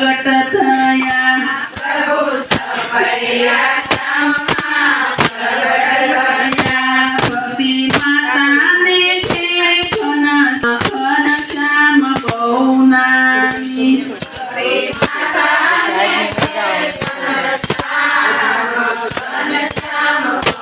પ્રગટ થયા પ્રભુ સપર્યા ધામમાં પ્રગટ થયા ભક્તિ માતાને છે ઘનશ્યામ બહુનાની માતાને ઘનશ્યામ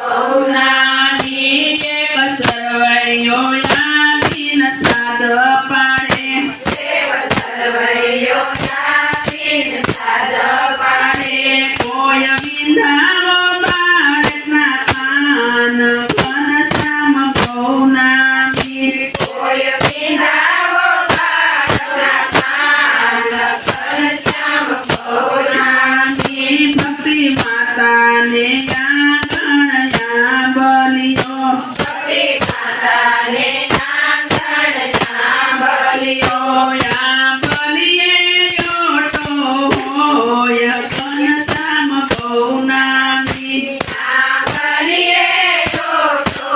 બહુનાની એક સરવૈયો આવીને સાદ પાડે દેવ સર્વૈયો નાથીન સાદ પાડે કોઈ વિંધાવો બાળકના કાન ઘનશ્યામ બહુનાની કોઈ વિંધાવો બાળકના કાન ઘનશ્યામ બહુનાની ભક્તિ માતાને યા બલિયો ભક્તિ માતાને નાગણ બલિયો યા બલિયે ઓટો હોય ઘનશ્યામ બહુનાની નાગલીએ ટોટો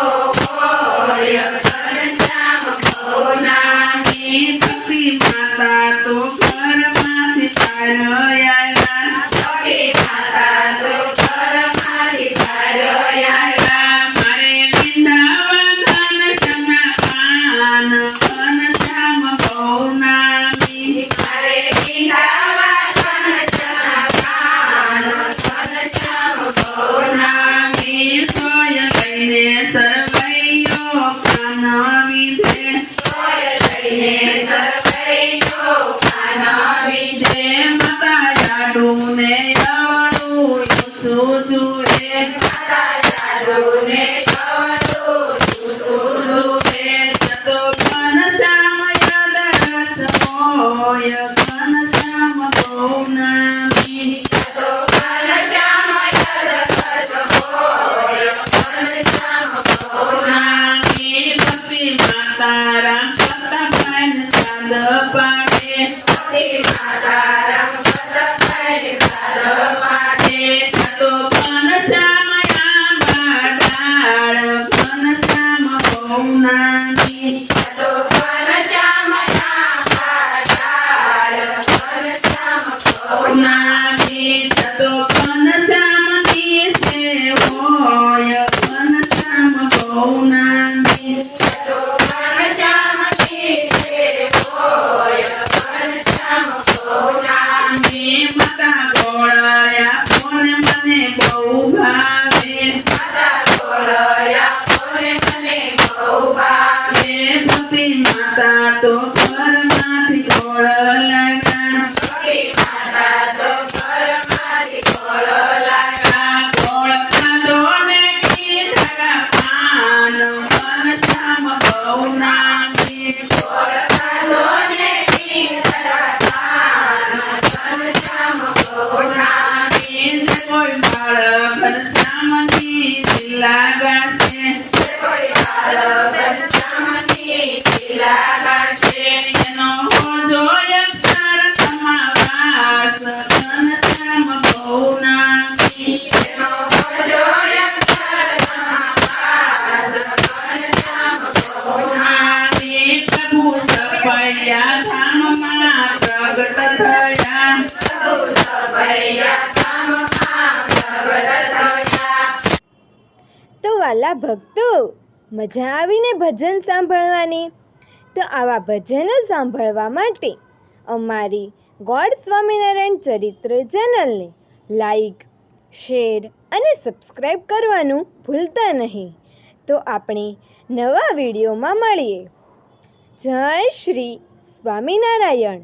હોય ઘનશ્યામ બહુનાની ભક્તિ માતા તો ઘરમાંથી તારયા ભક્તિ માતા તો ઘરમાંથી બહાર આવ્યા મારે બિંદાવા ઘનશ્યામના કાન ઘનશ્યામ બહુનાની મારે બિંદાવા ઘનશ્યામના કાન ઘનશ્યામ બહુનાની સોય લઈને સરવૈયો કાન વિધે સોય લઈને સર્વૈયો કાન વિધે માતા જાડુને અવળું સુજુએ માતા જાદુને કવડું સુતુજુએ તો ઘનશ્યામ યદરસ હોય ઘનશ્યામ બહુનાની તો ઘનશ્યામ યદરસ હોય ઘનશ્યામ બહુનાની ભક્તિ માતા રામ પ્રતાપને સાદ પાડે ભક્તિ માતા રામ પ્રતાપને સાદ પાડે તો ઘનશ્યામ બાડાળ ઘનશ્યામ બહુનાની તો ઘનશ્યામ ડાળ ઘનશ્યામ બહુનાની તો ઘનશ્યામની છે હોય ઘનશ્યામ બહુનાની તો ઘનશ્યામની હોય ઘનશ્યામ બહુનાની માતા ગોળાયા કોને મને બહુ ભાવે માતા બોલયા કોને મને બહુ ભાવે ભક્તિ માતા તો ઘરમાંથી ગોળ લાગ્યા ભક્તિ માતા તો ઘરમાંથી ગોળ લાગ્યા ગોળ ખાધો ને કીધા પાન ઘનશ્યામ બહુનાની ગોળ ખાધો ને પીધા પાન ઘનશ્યામ બહુનાની કોઈ બાળ ઘનશ્યામની લાગાશે કોઈ બાળક ઘનશ્યામની પીલા ગાશે એનો જોય તારકમાં વાસ ઘનશ્યામ બહુનાની એનો જોય ઘનશ્યામ બહુનાની પ્રભુ સપૈયા ધામમાં પ્રગટ થયા પ્રભુ સપર્યા ધામમાં પ્રગટ થયા તો વાલા ભક્તો, મજા આવીને ભજન સાંભળવાની? તો આવા ભજનો સાંભળવા માટે અમારી ગોડ સ્વામિનારાયણ ચરિત્ર ચેનલને લાઈક, શેર અને સબસ્ક્રાઈબ કરવાનું ભૂલતા નહીં. તો આપણે નવા વિડીયોમાં મળીએ. જય શ્રી સ્વામિનારાયણ.